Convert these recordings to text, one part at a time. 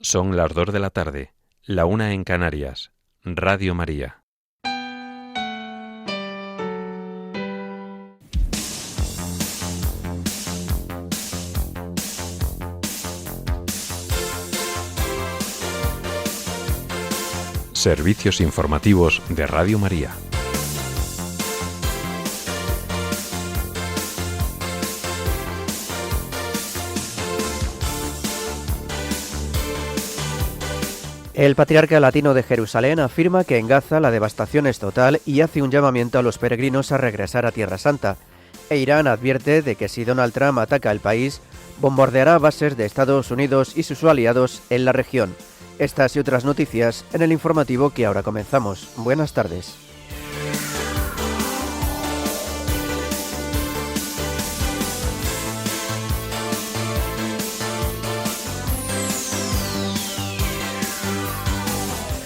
Son las 2 de la tarde, la 1 en Canarias. Radio María. Servicios informativos de Radio María. El patriarca latino de Jerusalén afirma que en Gaza la devastación es total y hace un llamamiento a los peregrinos a regresar a Tierra Santa. E Irán advierte de que si Donald Trump ataca el país, bombardeará bases de Estados Unidos y sus aliados en la región. Estas y otras noticias en el informativo que ahora comenzamos. Buenas tardes.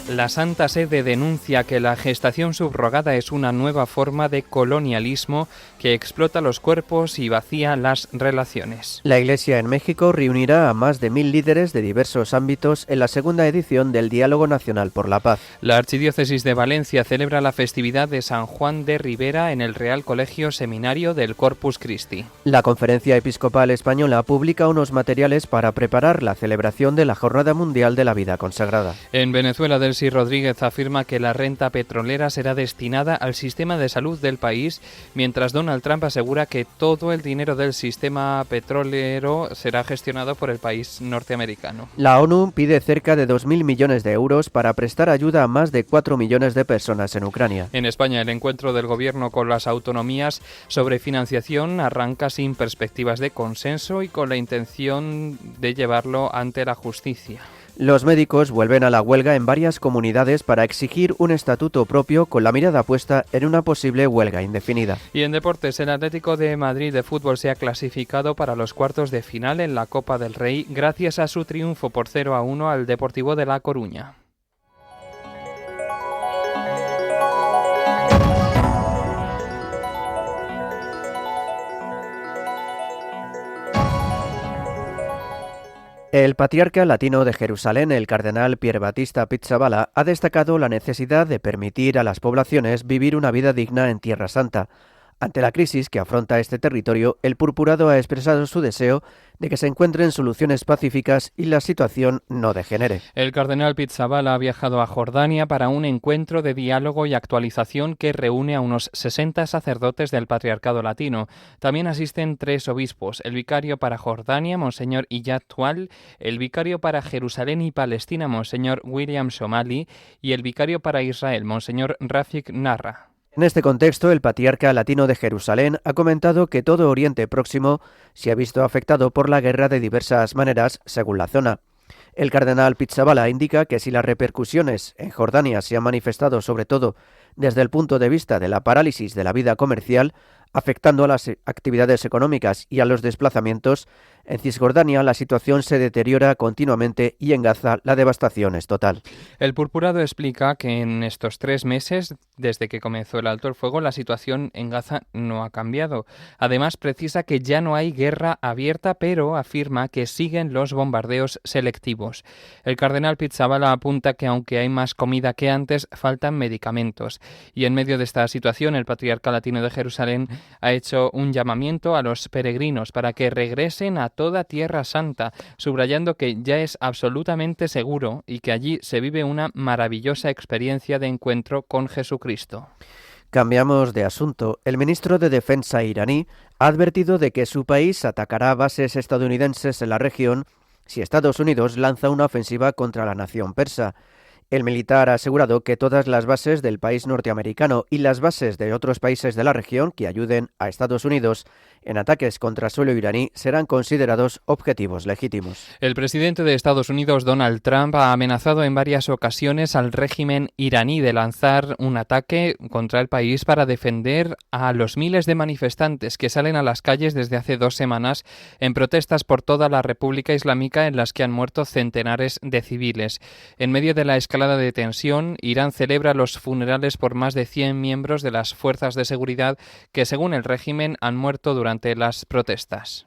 La Santa Sede denuncia que la gestación subrogada es una nueva forma de colonialismo que explota los cuerpos y vacía las relaciones. La Iglesia en México reunirá a más de 1000 líderes de diversos ámbitos en la segunda edición del Diálogo Nacional por la Paz. La Archidiócesis de Valencia celebra la festividad de San Juan de Ribera en el Real Colegio Seminario del Corpus Christi. La Conferencia Episcopal Española publica unos materiales para preparar la celebración de la Jornada Mundial de la Vida Consagrada. En Venezuela, Delcy Rodríguez afirma que la renta petrolera será destinada al sistema de salud del país, mientras Donald Trump asegura que todo el dinero del sistema petrolero será gestionado por el país norteamericano. La ONU pide cerca de 2.000 millones de euros para prestar ayuda a más de 4 millones de personas en Ucrania. En España, el encuentro del gobierno con las autonomías sobre financiación arranca sin perspectivas de consenso y con la intención de llevarlo ante la justicia. Los médicos vuelven a la huelga en varias comunidades para exigir un estatuto propio con la mirada puesta en una posible huelga indefinida. Y en deportes, el Atlético de Madrid de fútbol se ha clasificado para los cuartos de final en la Copa del Rey gracias a su triunfo por 0-1 al Deportivo de La Coruña. El patriarca latino de Jerusalén, el cardenal Pier Battista Pizzaballa, ha destacado la necesidad de permitir a las poblaciones vivir una vida digna en Tierra Santa. Ante la crisis que afronta este territorio, el purpurado ha expresado su deseo de que se encuentren soluciones pacíficas y la situación no degenere. El cardenal Pizzaballa ha viajado a Jordania para un encuentro de diálogo y actualización que reúne a unos 60 sacerdotes del Patriarcado Latino. También asisten 3 obispos, el vicario para Jordania, Monseñor Iyad Tual, el vicario para Jerusalén y Palestina, Monseñor William Somali, y el vicario para Israel, Monseñor Rafik Narra. En este contexto, el patriarca latino de Jerusalén ha comentado que todo Oriente Próximo se ha visto afectado por la guerra de diversas maneras según la zona. El cardenal Pizzaballa indica que si las repercusiones en Jordania se han manifestado sobre todo desde el punto de vista de la parálisis de la vida comercial, afectando a las actividades económicas y a los desplazamientos, en Cisjordania la situación se deteriora continuamente y en Gaza la devastación es total. El purpurado explica que en estos 3 meses, desde que comenzó el alto el fuego, la situación en Gaza no ha cambiado. Además, precisa que ya no hay guerra abierta, pero afirma que siguen los bombardeos selectivos. El cardenal Pizzaballa apunta que aunque hay más comida que antes, faltan medicamentos. Y en medio de esta situación, el patriarca latino de Jerusalén ha hecho un llamamiento a los peregrinos para que regresen a toda Tierra Santa, subrayando que ya es absolutamente seguro y que allí se vive una maravillosa experiencia de encuentro con Jesucristo. Cambiamos de asunto. El ministro de Defensa iraní ha advertido de que su país atacará bases estadounidenses en la región si Estados Unidos lanza una ofensiva contra la nación persa. El militar ha asegurado que todas las bases del país norteamericano y las bases de otros países de la región que ayuden a Estados Unidos en ataques contra suelo iraní serán considerados objetivos legítimos. El presidente de Estados Unidos, Donald Trump, ha amenazado en varias ocasiones al régimen iraní de lanzar un ataque contra el país para defender a los miles de manifestantes que salen a las calles desde hace 2 semanas en protestas por toda la República Islámica en las que han muerto centenares de civiles. En medio de la escalada de tensión, Irán celebra los funerales por más de 100 miembros de las fuerzas de seguridad que, según el régimen, han muerto durante las protestas.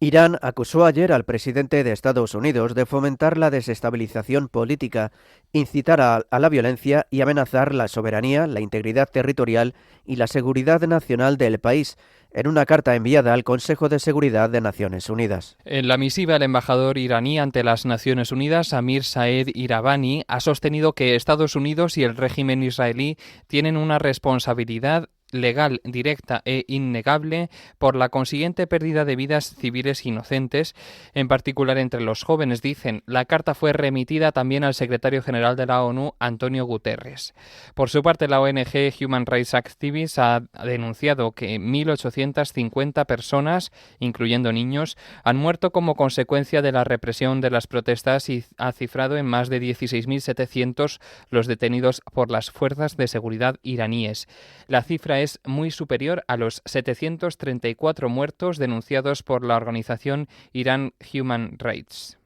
Irán acusó ayer al presidente de Estados Unidos de fomentar la desestabilización política, incitar a la violencia y amenazar la soberanía, la integridad territorial y la seguridad nacional del país, en una carta enviada al Consejo de Seguridad de Naciones Unidas. En la misiva, el embajador iraní ante las Naciones Unidas, Amir Saed Iravani, ha sostenido que Estados Unidos y el régimen israelí tienen una responsabilidad legal, directa e innegable por la consiguiente pérdida de vidas civiles inocentes, en particular entre los jóvenes, dicen. La carta fue remitida también al secretario general de la ONU, Antonio Guterres. Por su parte, la ONG Human Rights Activists ha denunciado que 1.850 personas, incluyendo niños, han muerto como consecuencia de la represión de las protestas y ha cifrado en más de 16.700 los detenidos por las fuerzas de seguridad iraníes. La cifra es muy superior a los 734 muertos denunciados por la organización Iran Human Rights.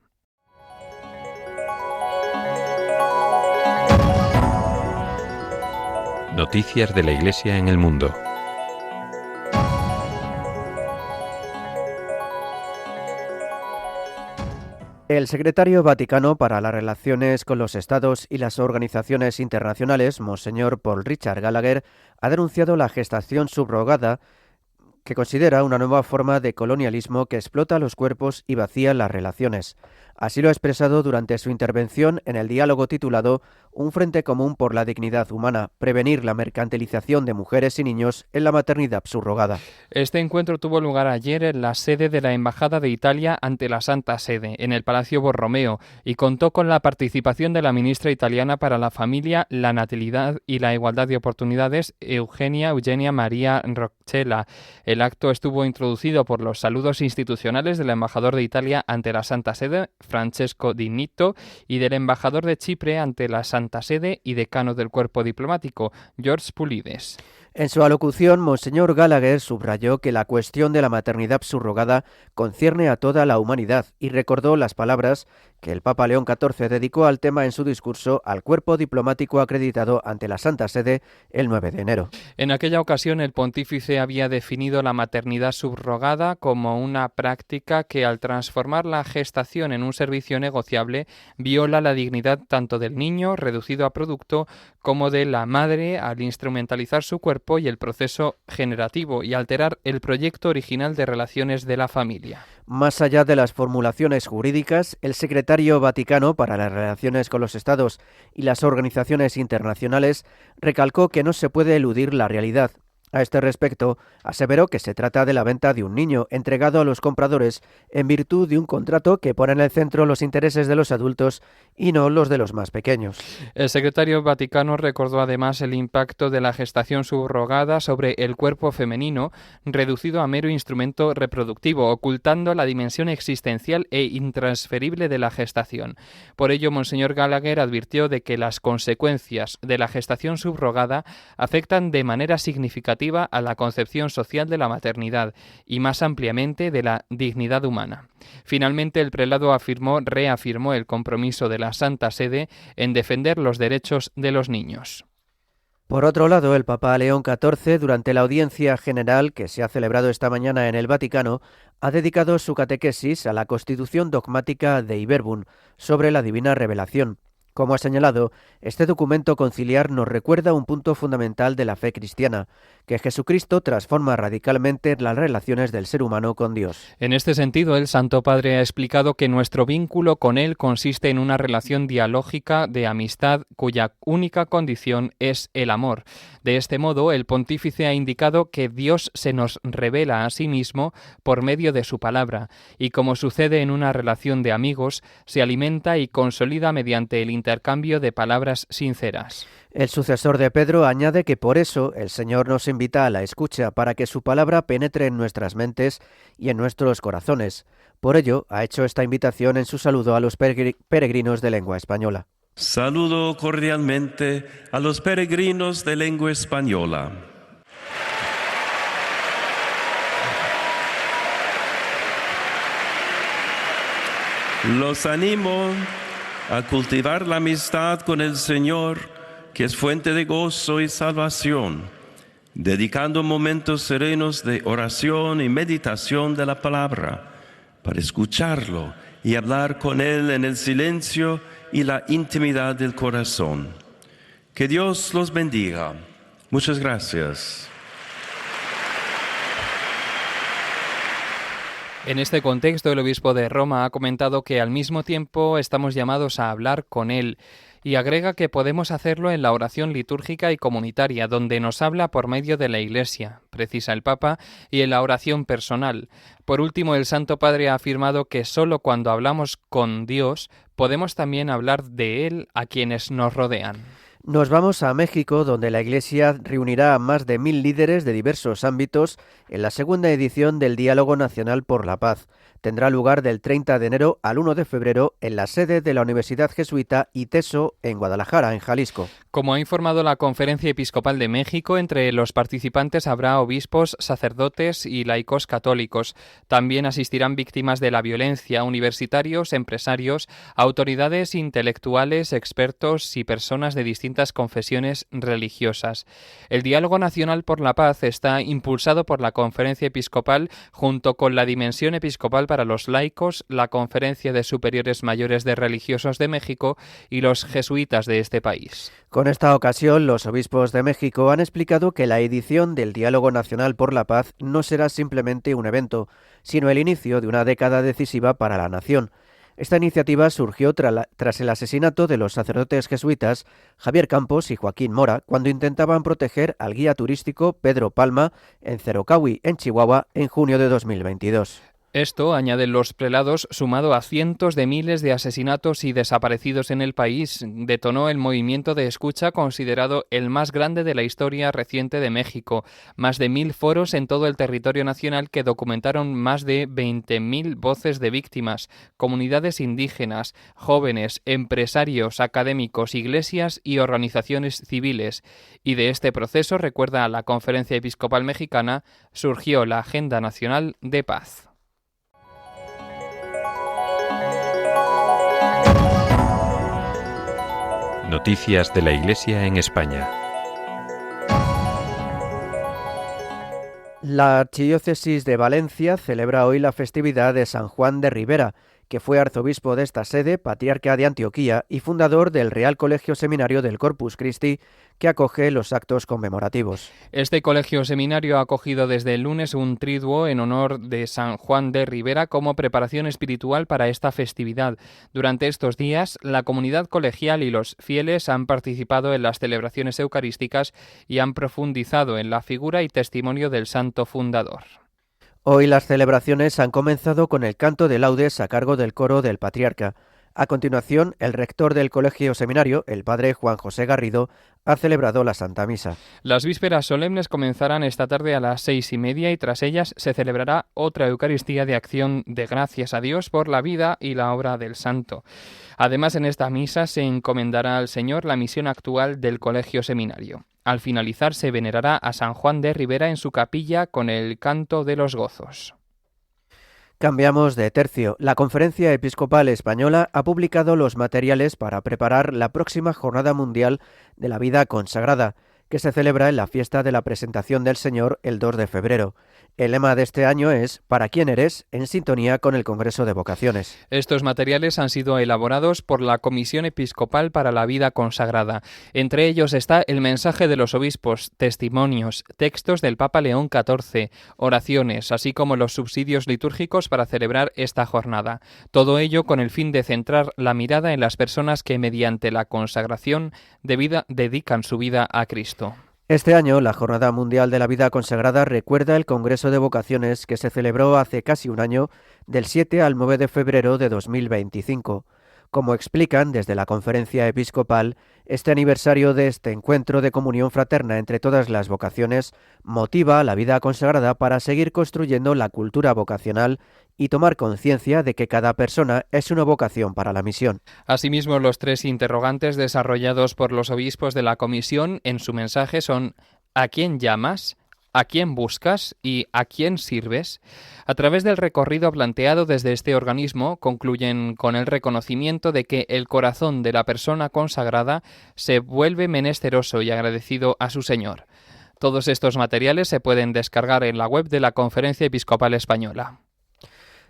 Noticias de la Iglesia en el mundo. El secretario Vaticano para las relaciones con los Estados y las organizaciones internacionales, Monseñor Paul Richard Gallagher, ha denunciado la gestación subrogada, que considera una nueva forma de colonialismo que explota los cuerpos y vacía las relaciones. Así lo ha expresado durante su intervención en el diálogo titulado Un frente común por la dignidad humana, prevenir la mercantilización de mujeres y niños en la maternidad subrogada. Este encuentro tuvo lugar ayer en la sede de la Embajada de Italia ante la Santa Sede, en el Palacio Borromeo, y contó con la participación de la ministra italiana para la Familia, la Natalidad y la Igualdad de Oportunidades, Eugenia Maria Roccella. El acto estuvo introducido por los saludos institucionales del embajador de Italia ante la Santa Sede, Francesco Di Nitto, y del embajador de Chipre ante la Santa Sede y decano del cuerpo diplomático, George Poulides. En su alocución, Monseñor Gallagher subrayó que la cuestión de la maternidad subrogada concierne a toda la humanidad y recordó las palabras que el Papa León XIV dedicó al tema en su discurso al cuerpo diplomático acreditado ante la Santa Sede el 9 de enero. En aquella ocasión, el pontífice había definido la maternidad subrogada como una práctica que, al transformar la gestación en un servicio negociable, viola la dignidad tanto del niño, reducido a producto, como de la madre al instrumentalizar su cuerpo y el proceso generativo y alterar el proyecto original de relaciones de la familia. Más allá de las formulaciones jurídicas, el secretario Vaticano para las relaciones con los Estados y las organizaciones internacionales recalcó que no se puede eludir la realidad. A este respecto, aseveró que se trata de la venta de un niño entregado a los compradores en virtud de un contrato que pone en el centro los intereses de los adultos y no los de los más pequeños. El secretario Vaticano recordó además el impacto de la gestación subrogada sobre el cuerpo femenino, reducido a mero instrumento reproductivo, ocultando la dimensión existencial e intransferible de la gestación. Por ello, Monseñor Gallagher advirtió de que las consecuencias de la gestación subrogada afectan de manera significativa a la concepción social de la maternidad y más ampliamente de la dignidad humana. Finalmente, el prelado reafirmó el compromiso de la Santa Sede en defender los derechos de los niños. Por otro lado, el Papa León XIV, durante la audiencia general que se ha celebrado esta mañana en el Vaticano, ha dedicado su catequesis a la Constitución dogmática de Iberbun sobre la divina revelación. Como ha señalado, este documento conciliar nos recuerda un punto fundamental de la fe cristiana, que Jesucristo transforma radicalmente las relaciones del ser humano con Dios. En este sentido, el Santo Padre ha explicado que nuestro vínculo con Él consiste en una relación dialógica de amistad cuya única condición es el amor. De este modo, el pontífice ha indicado que Dios se nos revela a sí mismo por medio de su palabra, y como sucede en una relación de amigos, se alimenta y consolida mediante el intercambio de palabras sinceras. El sucesor de Pedro añade que por eso el Señor nos invita a la escucha para que su palabra penetre en nuestras mentes y en nuestros corazones. Por ello, ha hecho esta invitación en su saludo a los peregrinos de lengua española. Saludo cordialmente a los peregrinos de lengua española. Los animo a cultivar la amistad con el Señor, que es fuente de gozo y salvación, dedicando momentos serenos de oración y meditación de la palabra, para escucharlo y hablar con Él en el silencio y la intimidad del corazón. Que Dios los bendiga. Muchas gracias. En este contexto, el obispo de Roma ha comentado que al mismo tiempo estamos llamados a hablar con Él y agrega que podemos hacerlo en la oración litúrgica y comunitaria, donde nos habla por medio de la Iglesia, precisa el Papa, y en la oración personal. Por último, el Santo Padre ha afirmado que solo cuando hablamos con Dios podemos también hablar de Él a quienes nos rodean. Nos vamos a México, donde la Iglesia reunirá a más de 1000 líderes de diversos ámbitos en la segunda edición del Diálogo Nacional por la Paz. Tendrá lugar del 30 de enero al 1 de febrero en la sede de la Universidad Jesuita ITESO en Guadalajara, en Jalisco. Como ha informado la Conferencia Episcopal de México, entre los participantes habrá obispos, sacerdotes y laicos católicos. También asistirán víctimas de la violencia, universitarios, empresarios, autoridades intelectuales, expertos y personas de distintas confesiones religiosas. El Diálogo Nacional por la Paz está impulsado por la Conferencia Episcopal junto con la Dimensión Episcopal para los laicos, la Conferencia de Superiores Mayores de Religiosos de México y los jesuitas de este país. Con esta ocasión, los obispos de México han explicado que la edición del Diálogo Nacional por la Paz no será simplemente un evento, sino el inicio de una década decisiva para la nación. Esta iniciativa surgió tras el asesinato de los sacerdotes jesuitas Javier Campos y Joaquín Mora, cuando intentaban proteger al guía turístico Pedro Palma en Cerocahui, en Chihuahua, en junio de 2022. Esto, añaden los prelados, sumado a cientos de miles de asesinatos y desaparecidos en el país, detonó el movimiento de escucha considerado el más grande de la historia reciente de México. Más de 1000 foros en todo el territorio nacional que documentaron más de 20.000 voces de víctimas, comunidades indígenas, jóvenes, empresarios, académicos, iglesias y organizaciones civiles. Y de este proceso, recuerda a la Conferencia Episcopal Mexicana, surgió la Agenda Nacional de Paz. Noticias de la Iglesia en España. La Archidiócesis de Valencia celebra hoy la festividad de San Juan de Ribera, que fue arzobispo de esta sede, patriarca de Antioquía y fundador del Real Colegio Seminario del Corpus Christi, que acoge los actos conmemorativos. Este colegio seminario ha acogido desde el lunes un triduo en honor de San Juan de Ribera como preparación espiritual para esta festividad. Durante estos días, la comunidad colegial y los fieles han participado en las celebraciones eucarísticas y han profundizado en la figura y testimonio del santo fundador. Hoy las celebraciones han comenzado con el canto de laudes a cargo del coro del Patriarca. A continuación, el rector del Colegio Seminario, el padre Juan José Garrido, ha celebrado la Santa Misa. Las vísperas solemnes comenzarán esta tarde a las 6:30 y tras ellas se celebrará otra Eucaristía de acción de gracias a Dios por la vida y la obra del santo. Además, en esta misa se encomendará al Señor la misión actual del Colegio Seminario. Al finalizar se venerará a San Juan de Ribera en su capilla con el canto de los gozos. Cambiamos de tercio. La Conferencia Episcopal Española ha publicado los materiales para preparar la próxima Jornada Mundial de la Vida Consagrada, que se celebra en la fiesta de la Presentación del Señor el 2 de febrero. El lema de este año es «¿Para quién eres?», en sintonía con el Congreso de Vocaciones. Estos materiales han sido elaborados por la Comisión Episcopal para la Vida Consagrada. Entre ellos está el mensaje de los obispos, testimonios, textos del Papa León XIV, oraciones, así como los subsidios litúrgicos para celebrar esta jornada. Todo ello con el fin de centrar la mirada en las personas que mediante la consagración de vida dedican su vida a Cristo. Este año, la Jornada Mundial de la Vida Consagrada recuerda el Congreso de Vocaciones que se celebró hace casi un año, del 7 al 9 de febrero de 2025. Como explican desde la Conferencia Episcopal, este aniversario de este encuentro de comunión fraterna entre todas las vocaciones motiva a la vida consagrada para seguir construyendo la cultura vocacional y tomar conciencia de que cada persona es una vocación para la misión. Asimismo, los 3 interrogantes desarrollados por los obispos de la comisión en su mensaje son ¿a quién llamas?, ¿a quién buscas? ¿Y a quién sirves? A través del recorrido planteado desde este organismo, concluyen con el reconocimiento de que el corazón de la persona consagrada se vuelve menesteroso y agradecido a su Señor. Todos estos materiales se pueden descargar en la web de la Conferencia Episcopal Española.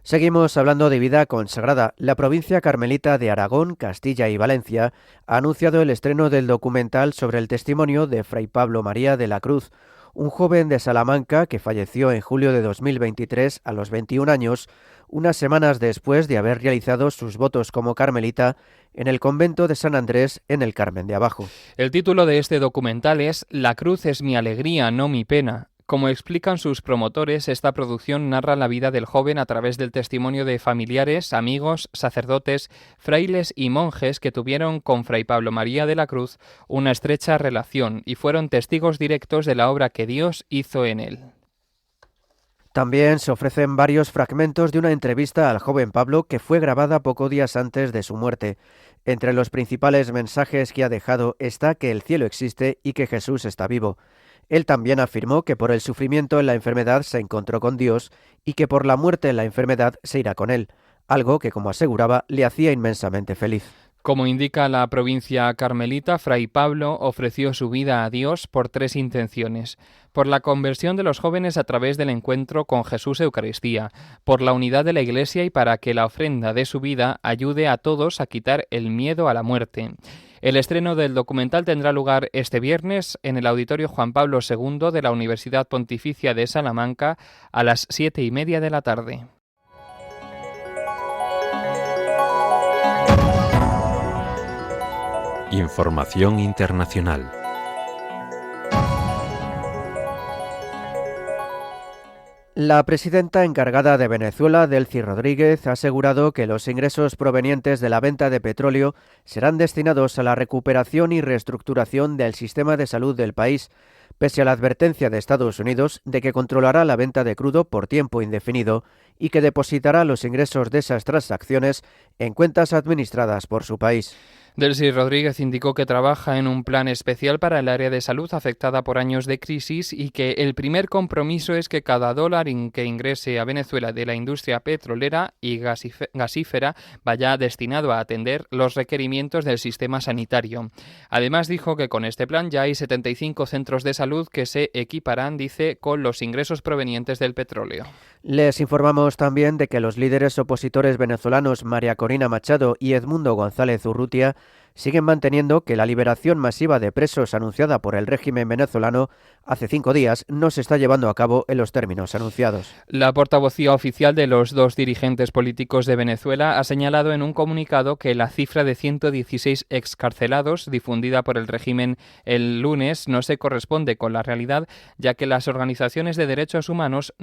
Seguimos hablando de vida consagrada. La provincia carmelita de Aragón, Castilla y Valencia ha anunciado el estreno del documental sobre el testimonio de Fray Pablo María de la Cruz, un joven de Salamanca que falleció en julio de 2023 a los 21 años, unas semanas después de haber realizado sus votos como carmelita en el convento de San Andrés en el Carmen de Abajo. El título de este documental es La cruz es mi alegría, no mi pena. Como explican sus promotores, esta producción narra la vida del joven a través del testimonio de familiares, amigos, sacerdotes, frailes y monjes que tuvieron con Fray Pablo María de la Cruz una estrecha relación y fueron testigos directos de la obra que Dios hizo en él. También se ofrecen varios fragmentos de una entrevista al joven Pablo que fue grabada pocos días antes de su muerte. Entre los principales mensajes que ha dejado está que el cielo existe y que Jesús está vivo. Él también afirmó que por el sufrimiento en la enfermedad se encontró con Dios y que por la muerte en la enfermedad se irá con él, algo que, como aseguraba, le hacía inmensamente feliz. Como indica la provincia carmelita, Fray Pablo ofreció su vida a Dios por 3 intenciones: por la conversión de los jóvenes a través del encuentro con Jesús Eucaristía, por la unidad de la Iglesia y para que la ofrenda de su vida ayude a todos a quitar el miedo a la muerte. El estreno del documental tendrá lugar este viernes en el Auditorio Juan Pablo II de la Universidad Pontificia de Salamanca a las 7:30 de la tarde. Información internacional. La presidenta encargada de Venezuela, Delcy Rodríguez, ha asegurado que los ingresos provenientes de la venta de petróleo serán destinados a la recuperación y reestructuración del sistema de salud del país, pese a la advertencia de Estados Unidos de que controlará la venta de crudo por tiempo indefinido y que depositará los ingresos de esas transacciones en cuentas administradas por su país. Delcy Rodríguez indicó que trabaja en un plan especial para el área de salud afectada por años de crisis y que el primer compromiso es que cada dólar que ingrese a Venezuela de la industria petrolera y gasífera vaya destinado a atender los requerimientos del sistema sanitario. Además dijo que con este plan ya hay 75 centros de salud que se equiparán, dice, con los ingresos provenientes del petróleo. Les informamos también de que los líderes opositores venezolanos María Corina Machado y Edmundo González Urrutia siguen manteniendo que la liberación masiva de presos anunciada por el régimen venezolano hace 5 días no se está llevando a cabo en los términos anunciados. La portavocía oficial de los 2 dirigentes políticos de Venezuela ha señalado en un comunicado que la cifra de 116 excarcelados difundida por el régimen el lunes no se corresponde con la realidad, ya que las organizaciones de derechos humanos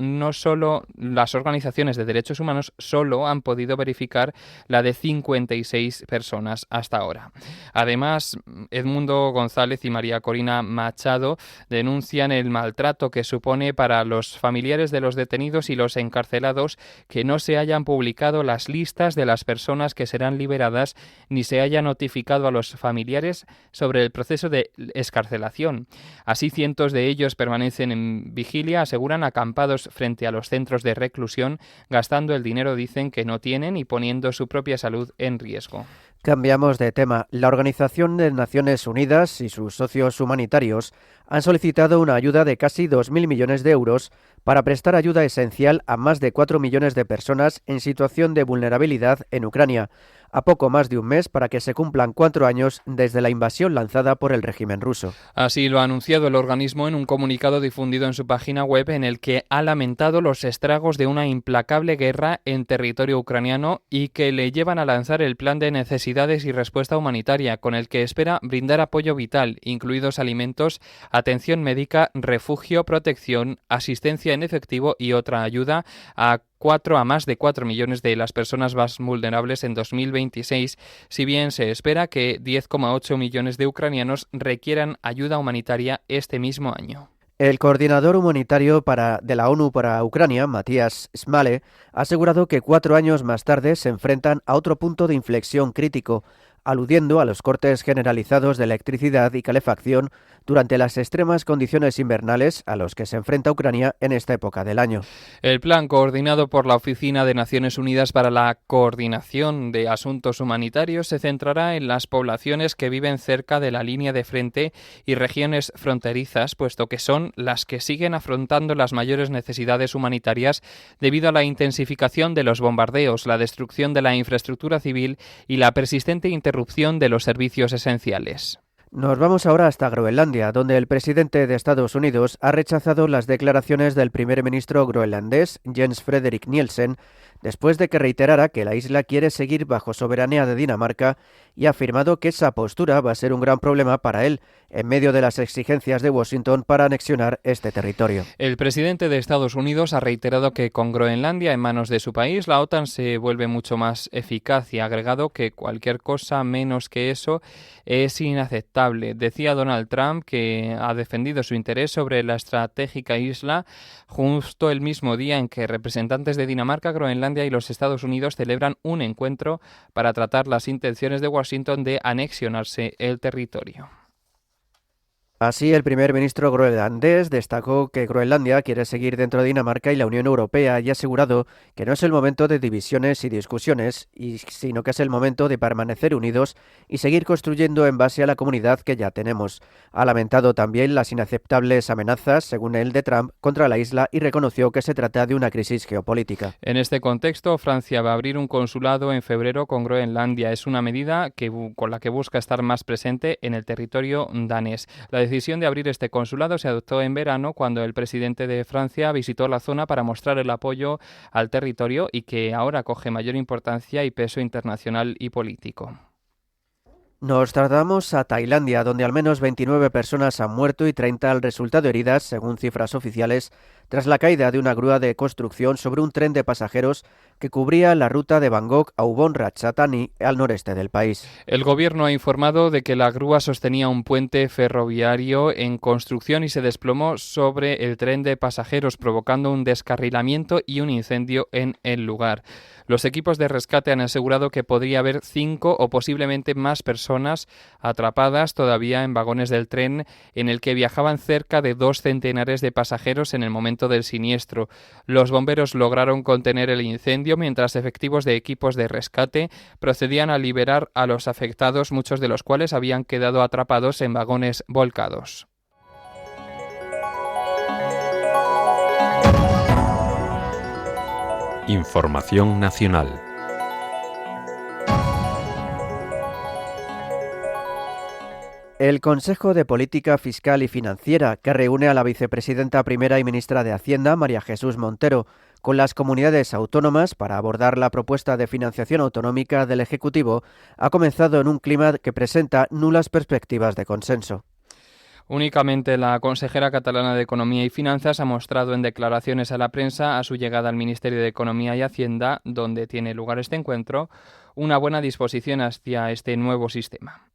solo han podido verificar la de 56 personas hasta ahora. Además, Edmundo González y María Corina Machado denuncian el maltrato que supone para los familiares de los detenidos y los encarcelados que no se hayan publicado las listas de las personas que serán liberadas ni se haya notificado a los familiares sobre el proceso de excarcelación. Así, cientos de ellos permanecen en vigilia, aseguran, acampados frente a los centros de reclusión, gastando el dinero, dicen, que no tienen y poniendo su propia salud en riesgo. Cambiamos de tema. La Organización de Naciones Unidas y sus socios humanitarios han solicitado una ayuda de casi 2.000 millones de euros para prestar ayuda esencial a más de 4 millones de personas en situación de vulnerabilidad en Ucrania, a poco más de un mes para que se cumplan 4 años desde la invasión lanzada por el régimen ruso. Así lo ha anunciado el organismo en un comunicado difundido en su página web, en el que ha lamentado los estragos de una implacable guerra en territorio ucraniano y que le llevan a lanzar el plan de necesidades y respuesta humanitaria, con el que espera brindar apoyo vital, incluidos alimentos, atención médica, refugio, protección, asistencia en efectivo y otra ayuda a más de 4 millones de las personas más vulnerables en 2026, si bien se espera que 10,8 millones de ucranianos requieran ayuda humanitaria este mismo año. El coordinador humanitario de la ONU para Ucrania, Matías Smale, ha asegurado que 4 años más tarde se enfrentan a otro punto de inflexión crítico. aludiendo a los cortes generalizados de electricidad y calefacción durante las extremas condiciones invernales a los que se enfrenta Ucrania en esta época del año. El plan coordinado por la Oficina de Naciones Unidas para la Coordinación de Asuntos Humanitarios se centrará en las poblaciones que viven cerca de la línea de frente y regiones fronterizas, puesto que son las que siguen afrontando las mayores necesidades humanitarias debido a la intensificación de los bombardeos, la destrucción de la infraestructura civil y la persistente interrupción de los servicios esenciales. Nos vamos ahora hasta Groenlandia, donde el presidente de Estados Unidos ha rechazado las declaraciones del primer ministro groenlandés, Jens Frederik Nielsen, después de que reiterara que la isla quiere seguir bajo soberanía de Dinamarca y ha afirmado que esa postura va a ser un gran problema para él, en medio de las exigencias de Washington para anexionar este territorio. El presidente de Estados Unidos ha reiterado que con Groenlandia en manos de su país, la OTAN se vuelve mucho más eficaz y ha agregado que cualquier cosa menos que eso es inaceptable. Decía Donald Trump que ha defendido su interés sobre la estratégica isla justo el mismo día en que representantes de Dinamarca, Groenlandia y los Estados Unidos celebran un encuentro para tratar las intenciones de Washington de anexionarse el territorio. Así, el primer ministro groenlandés destacó que Groenlandia quiere seguir dentro de Dinamarca y la Unión Europea y ha asegurado que no es el momento de divisiones y discusiones, sino que es el momento de permanecer unidos y seguir construyendo en base a la comunidad que ya tenemos. Ha lamentado también las inaceptables amenazas, según él, de Trump contra la isla y reconoció que se trata de una crisis geopolítica. En este contexto, Francia va a abrir un consulado en febrero con Groenlandia. Es una medida con la que busca estar más presente en el territorio danés. La decisión de abrir este consulado se adoptó en verano cuando el presidente de Francia visitó la zona para mostrar el apoyo al territorio y que ahora coge mayor importancia y peso internacional y político. Nos trasladamos a Tailandia, donde al menos 29 personas han muerto y 30 han resultado heridas, según cifras oficiales, tras la caída de una grúa de construcción sobre un tren de pasajeros que cubría la ruta de Bangkok a Ubon Ratchathani, al noreste del país. El gobierno ha informado de que la grúa sostenía un puente ferroviario en construcción y se desplomó sobre el tren de pasajeros, provocando un descarrilamiento y un incendio en el lugar. Los equipos de rescate han asegurado que podría haber 5 o posiblemente más personas atrapadas todavía en vagones del tren en el que viajaban cerca de 2 centenares de pasajeros en el momento del siniestro. Los bomberos lograron contener el incendio mientras efectivos de equipos de rescate procedían a liberar a los afectados, muchos de los cuales habían quedado atrapados en vagones volcados. Información nacional. El Consejo de Política Fiscal y Financiera, que reúne a la vicepresidenta primera y ministra de Hacienda, María Jesús Montero, con las comunidades autónomas para abordar la propuesta de financiación autonómica del Ejecutivo, ha comenzado en un clima que presenta nulas perspectivas de consenso. Únicamente la consejera catalana de Economía y Finanzas ha mostrado en declaraciones a la prensa a su llegada al Ministerio de Economía y Hacienda, donde tiene lugar este encuentro, una buena disposición hacia este nuevo sistema.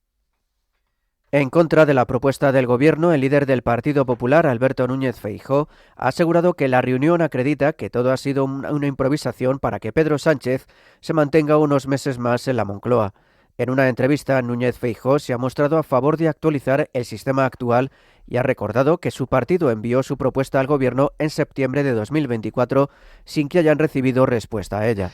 En contra de la propuesta del Gobierno, el líder del Partido Popular, Alberto Núñez Feijóo, ha asegurado que la reunión acredita que todo ha sido una improvisación para que Pedro Sánchez se mantenga unos meses más en la Moncloa. En una entrevista, Núñez Feijóo se ha mostrado a favor de actualizar el sistema actual y ha recordado que su partido envió su propuesta al Gobierno en septiembre de 2024 sin que hayan recibido respuesta a ella.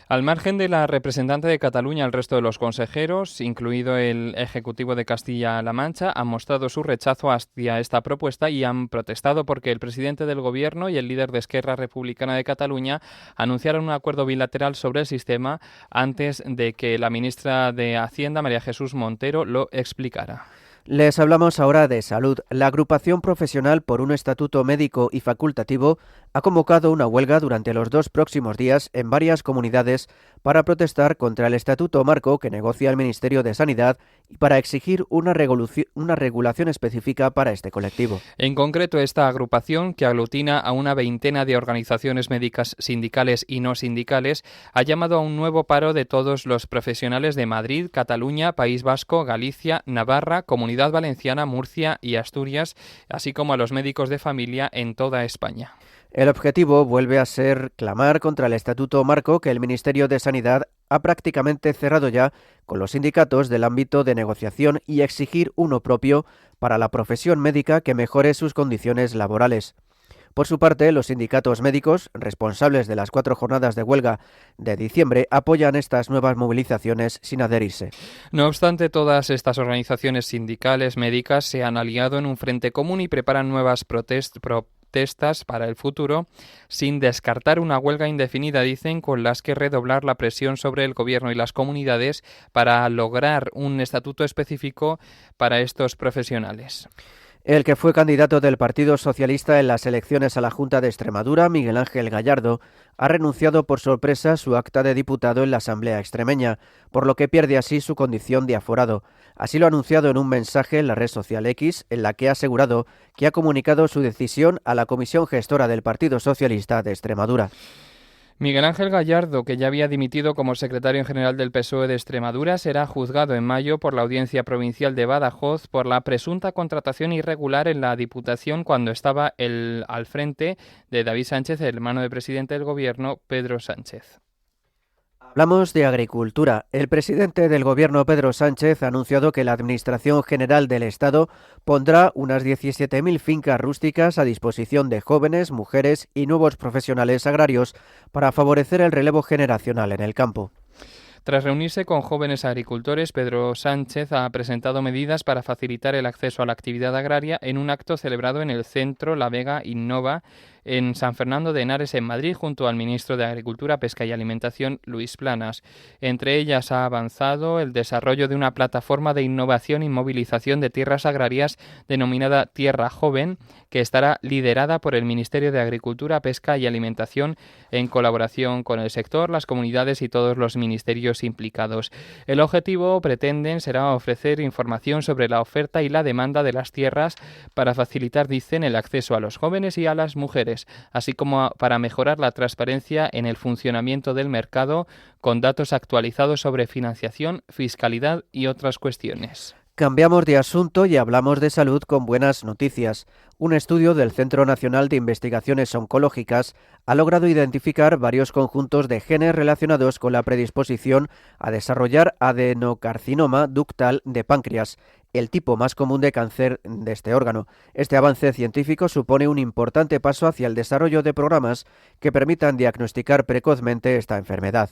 Al margen de la representante de Cataluña, el resto de los consejeros, incluido el Ejecutivo de Castilla-La Mancha, han mostrado su rechazo hacia esta propuesta y han protestado porque el presidente del Gobierno y el líder de Esquerra Republicana de Cataluña anunciaron un acuerdo bilateral sobre el sistema antes de que la ministra de Hacienda, María Jesús Montero, lo explicara. Les hablamos ahora de salud. La agrupación profesional por un estatuto médico y facultativo ha convocado una huelga durante los 2 próximos días en varias comunidades para protestar contra el estatuto marco que negocia el Ministerio de Sanidad y para exigir una regulación específica para este colectivo. En concreto, esta agrupación, que aglutina a una veintena de organizaciones médicas sindicales y no sindicales, ha llamado a un nuevo paro de todos los profesionales de Madrid, Cataluña, País Vasco, Galicia, Navarra, Comunidad Valenciana, Murcia y Asturias, así como a los médicos de familia en toda España. El objetivo vuelve a ser clamar contra el estatuto marco que el Ministerio de Sanidad ha prácticamente cerrado ya con los sindicatos del ámbito de negociación y exigir uno propio para la profesión médica que mejore sus condiciones laborales. Por su parte, los sindicatos médicos, responsables de las 4 jornadas de huelga de diciembre, apoyan estas nuevas movilizaciones sin adherirse. No obstante, todas estas organizaciones sindicales médicas se han aliado en un frente común y preparan nuevas protestas para el futuro, sin descartar una huelga indefinida, dicen, con las que redoblar la presión sobre el gobierno y las comunidades para lograr un estatuto específico para estos profesionales. El que fue candidato del Partido Socialista en las elecciones a la Junta de Extremadura, Miguel Ángel Gallardo, ha renunciado por sorpresa a su acta de diputado en la Asamblea extremeña, por lo que pierde así su condición de aforado. Así lo ha anunciado en un mensaje en la red social X, en la que ha asegurado que ha comunicado su decisión a la Comisión Gestora del Partido Socialista de Extremadura. Miguel Ángel Gallardo, que ya había dimitido como secretario general del PSOE de Extremadura, será juzgado en mayo por la Audiencia Provincial de Badajoz por la presunta contratación irregular en la Diputación cuando estaba al frente de David Sánchez, el hermano del presidente del Gobierno, Pedro Sánchez. Hablamos de agricultura. El presidente del Gobierno, Pedro Sánchez, ha anunciado que la Administración General del Estado pondrá unas 17.000 fincas rústicas a disposición de jóvenes, mujeres y nuevos profesionales agrarios para favorecer el relevo generacional en el campo. Tras reunirse con jóvenes agricultores, Pedro Sánchez ha presentado medidas para facilitar el acceso a la actividad agraria en un acto celebrado en el Centro La Vega Innova en San Fernando de Henares, en Madrid, junto al ministro de Agricultura, Pesca y Alimentación, Luis Planas. Entre ellas ha avanzado el desarrollo de una plataforma de innovación y movilización de tierras agrarias denominada Tierra Joven, que estará liderada por el Ministerio de Agricultura, Pesca y Alimentación en colaboración con el sector, las comunidades y todos los ministerios implicados. El objetivo, pretenden, será ofrecer información sobre la oferta y la demanda de las tierras para facilitar, dicen, el acceso a los jóvenes y a las mujeres, así como para mejorar la transparencia en el funcionamiento del mercado con datos actualizados sobre financiación, fiscalidad y otras cuestiones. Cambiamos de asunto y hablamos de salud con buenas noticias. Un estudio del Centro Nacional de Investigaciones Oncológicas ha logrado identificar varios conjuntos de genes relacionados con la predisposición a desarrollar adenocarcinoma ductal de páncreas, el tipo más común de cáncer de este órgano. Este avance científico supone un importante paso hacia el desarrollo de programas que permitan diagnosticar precozmente esta enfermedad.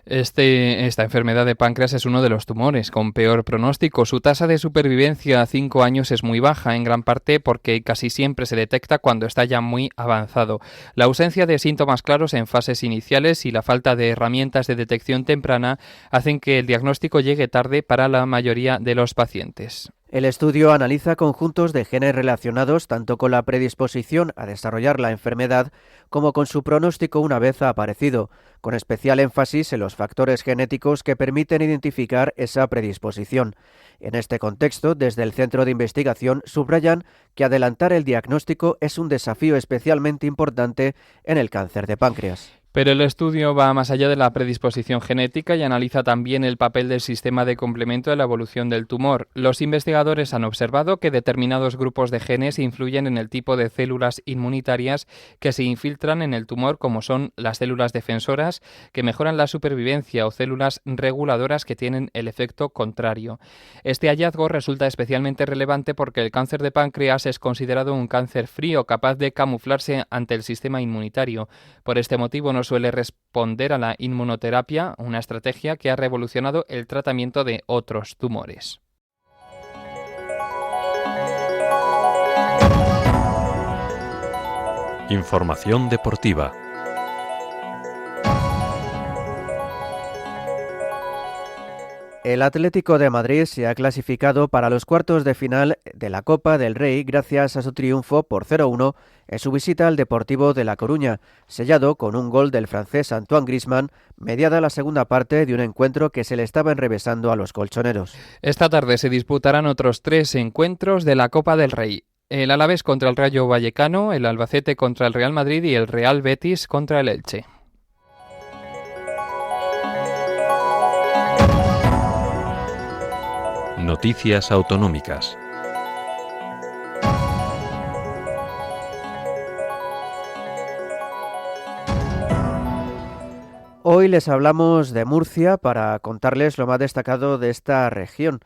Esta enfermedad de páncreas es uno de los tumores con peor pronóstico. Su tasa de supervivencia a 5 años es muy baja, en gran parte porque casi siempre se detecta cuando está ya muy avanzado. La ausencia de síntomas claros en fases iniciales y la falta de herramientas de detección temprana hacen que el diagnóstico llegue tarde para la mayoría de los pacientes. El estudio analiza conjuntos de genes relacionados tanto con la predisposición a desarrollar la enfermedad como con su pronóstico una vez ha aparecido, con especial énfasis en los factores genéticos que permiten identificar esa predisposición. En este contexto, desde el Centro de Investigación subrayan que adelantar el diagnóstico es un desafío especialmente importante en el cáncer de páncreas. Pero el estudio va más allá de la predisposición genética y analiza también el papel del sistema de complemento de la evolución del tumor. Los investigadores han observado que determinados grupos de genes influyen en el tipo de células inmunitarias que se infiltran en el tumor, como son las células defensoras, que mejoran la supervivencia, o células reguladoras que tienen el efecto contrario. Este hallazgo resulta especialmente relevante porque el cáncer de páncreas es considerado un cáncer frío capaz de camuflarse ante el sistema inmunitario. Por este motivo no suele responder a la inmunoterapia, una estrategia que ha revolucionado el tratamiento de otros tumores. Información deportiva. El Atlético de Madrid se ha clasificado para los cuartos de final de la Copa del Rey gracias a su triunfo por 0-1 en su visita al Deportivo de La Coruña, sellado con un gol del francés Antoine Griezmann, mediada la segunda parte de un encuentro que se le estaba enrevesando a los colchoneros. Esta tarde se disputarán otros 3 encuentros de la Copa del Rey. El Alavés contra el Rayo Vallecano, el Albacete contra el Real Madrid y el Real Betis contra el Elche. Noticias autonómicas. Hoy Hoy les hablamos de Murcia para contarles lo más destacado de esta región.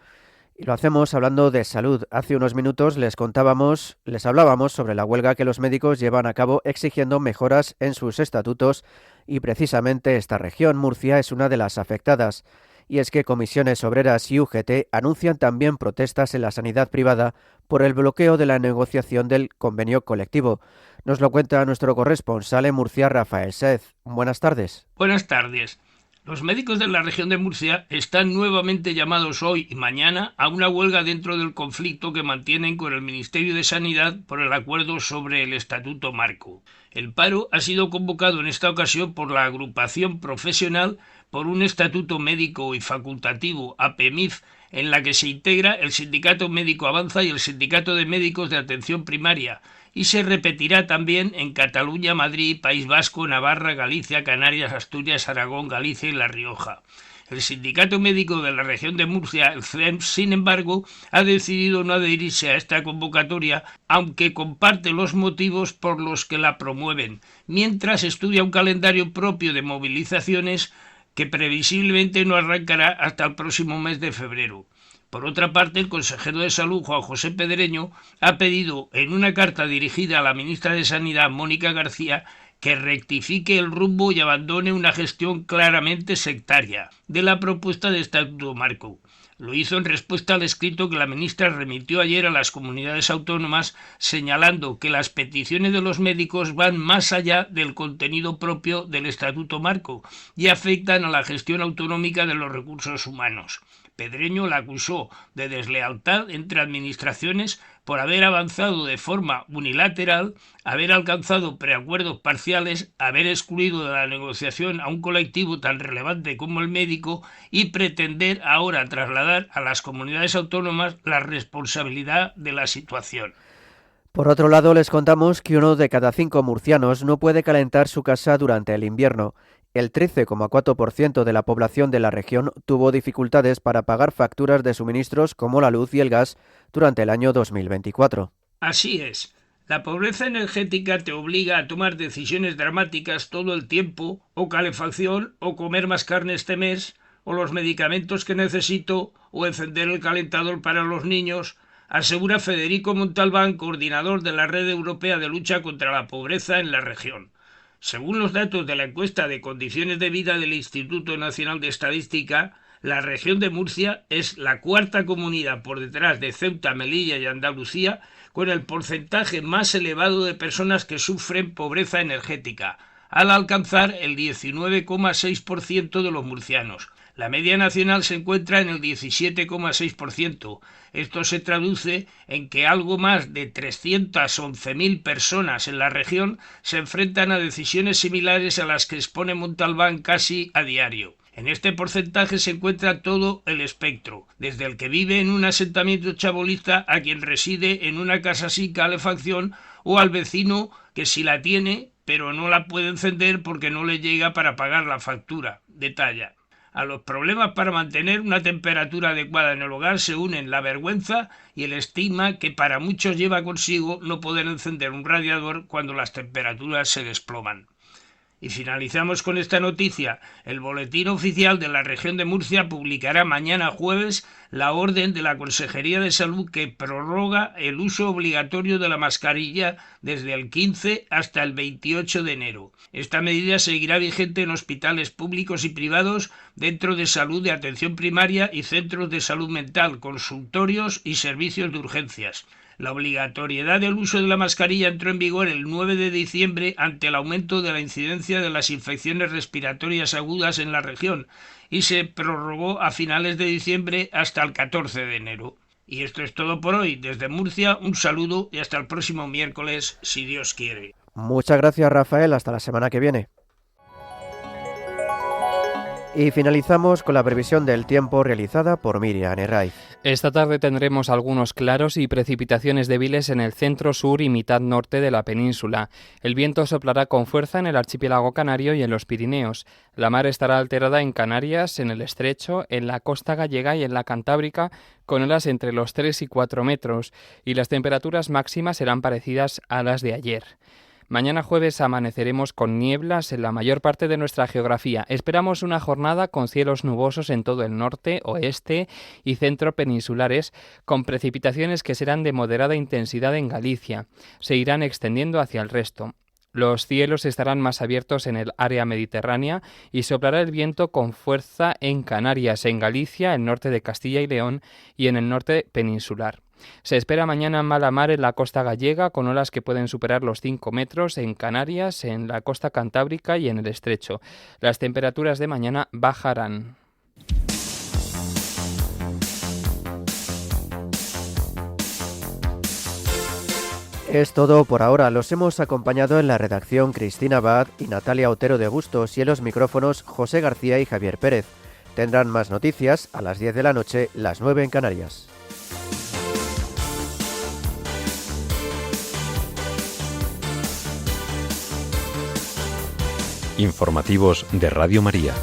Y lo hacemos hablando de salud. Hace unos minutos les hablábamos sobre la huelga que los médicos llevan a cabo exigiendo mejoras en sus estatutos y precisamente esta región, Murcia, es una de las afectadas. Y es que Comisiones Obreras y UGT anuncian también protestas en la sanidad privada por el bloqueo de la negociación del convenio colectivo. Nos lo cuenta nuestro corresponsal en Murcia, Rafael Sáez. Buenas tardes. Buenas tardes. Los médicos de la región de Murcia están nuevamente llamados hoy y mañana a una huelga dentro del conflicto que mantienen con el Ministerio de Sanidad por el acuerdo sobre el Estatuto Marco. El paro ha sido convocado en esta ocasión por la agrupación profesional por un estatuto médico y facultativo, APEMIF, en la que se integra el Sindicato Médico Avanza y el Sindicato de Médicos de Atención Primaria, y se repetirá también en Cataluña, Madrid, País Vasco, Navarra, Galicia, Canarias, Asturias, Aragón, Galicia y La Rioja. El Sindicato Médico de la región de Murcia, el CEMS, sin embargo, ha decidido no adherirse a esta convocatoria, aunque comparte los motivos por los que la promueven, mientras estudia un calendario propio de movilizaciones que previsiblemente no arrancará hasta el próximo mes de febrero. Por otra parte, el consejero de Salud, Juan José Pedreño, ha pedido en una carta dirigida a la ministra de Sanidad, Mónica García, que rectifique el rumbo y abandone una gestión claramente sectaria de la propuesta de Estatuto Marco. Lo hizo en respuesta al escrito que la ministra remitió ayer a las comunidades autónomas, señalando que las peticiones de los médicos van más allá del contenido propio del Estatuto Marco y afectan a la gestión autonómica de los recursos humanos. Pedreño la acusó de deslealtad entre administraciones por haber avanzado de forma unilateral, haber alcanzado preacuerdos parciales, haber excluido de la negociación a un colectivo tan relevante como el médico y pretender ahora trasladar a las comunidades autónomas la responsabilidad de la situación. Por otro lado, les contamos que 1 de cada 5 murcianos no puede calentar su casa durante el invierno. El 13,4% de la población de la región tuvo dificultades para pagar facturas de suministros como la luz y el gas durante el año 2024. Así es. La pobreza energética te obliga a tomar decisiones dramáticas todo el tiempo, o calefacción, o comer más carne este mes, o los medicamentos que necesito, o encender el calentador para los niños, asegura Federico Montalbán, coordinador de la Red Europea de Lucha contra la Pobreza en la región. Según los datos de la encuesta de condiciones de vida del Instituto Nacional de Estadística, la región de Murcia es la cuarta comunidad por detrás de Ceuta, Melilla y Andalucía con el porcentaje más elevado de personas que sufren pobreza energética, al alcanzar el 19,6% de los murcianos. La media nacional se encuentra en el 17,6%. Esto se traduce en que algo más de 311.000 personas en la región se enfrentan a decisiones similares a las que expone Montalbán casi a diario. En este porcentaje se encuentra todo el espectro, desde el que vive en un asentamiento chabolista a quien reside en una casa sin calefacción o al vecino que sí la tiene, pero no la puede encender porque no le llega para pagar la factura. Detalla. A los problemas para mantener una temperatura adecuada en el hogar se unen la vergüenza y el estigma que para muchos lleva consigo no poder encender un radiador cuando las temperaturas se desploman. Y finalizamos con esta noticia. El Boletín Oficial de la Región de Murcia publicará mañana jueves la orden de la Consejería de Salud que prorroga el uso obligatorio de la mascarilla desde el 15 hasta el 28 de enero. Esta medida seguirá vigente en hospitales públicos y privados, dentro de salud de atención primaria y centros de salud mental, consultorios y servicios de urgencias. La obligatoriedad del uso de la mascarilla entró en vigor el 9 de diciembre ante el aumento de la incidencia de las infecciones respiratorias agudas en la región y se prorrogó a finales de diciembre hasta el 14 de enero. Y esto es todo por hoy. Desde Murcia, un saludo y hasta el próximo miércoles, si Dios quiere. Muchas gracias, Rafael. Hasta la semana que viene. Y finalizamos con la previsión del tiempo realizada por Miriam Herraiz. Esta tarde tendremos algunos claros y precipitaciones débiles en el centro, sur y mitad norte de la península. El viento soplará con fuerza en el archipiélago canario y en los Pirineos. La mar estará alterada en Canarias, en el Estrecho, en la costa gallega y en la Cantábrica, con olas entre los 3 y 4 metros, y las temperaturas máximas serán parecidas a las de ayer. Mañana jueves amaneceremos con nieblas en la mayor parte de nuestra geografía. Esperamos una jornada con cielos nubosos en todo el norte, oeste y centro peninsulares, con precipitaciones que serán de moderada intensidad en Galicia. Se irán extendiendo hacia el resto. Los cielos estarán más abiertos en el área mediterránea y soplará el viento con fuerza en Canarias, en Galicia, el norte de Castilla y León y en el norte peninsular. Se espera mañana mala mar en la costa gallega, con olas que pueden superar los 5 metros en Canarias, en la costa cantábrica y en el estrecho. Las temperaturas de mañana bajarán. Es todo por ahora. Los hemos acompañado en la redacción Cristina Abad y Natalia Otero de Bustos y en los micrófonos José García y Javier Pérez. Tendrán más noticias a las 10 de la noche, las 9 en Canarias. Informativos de Radio María.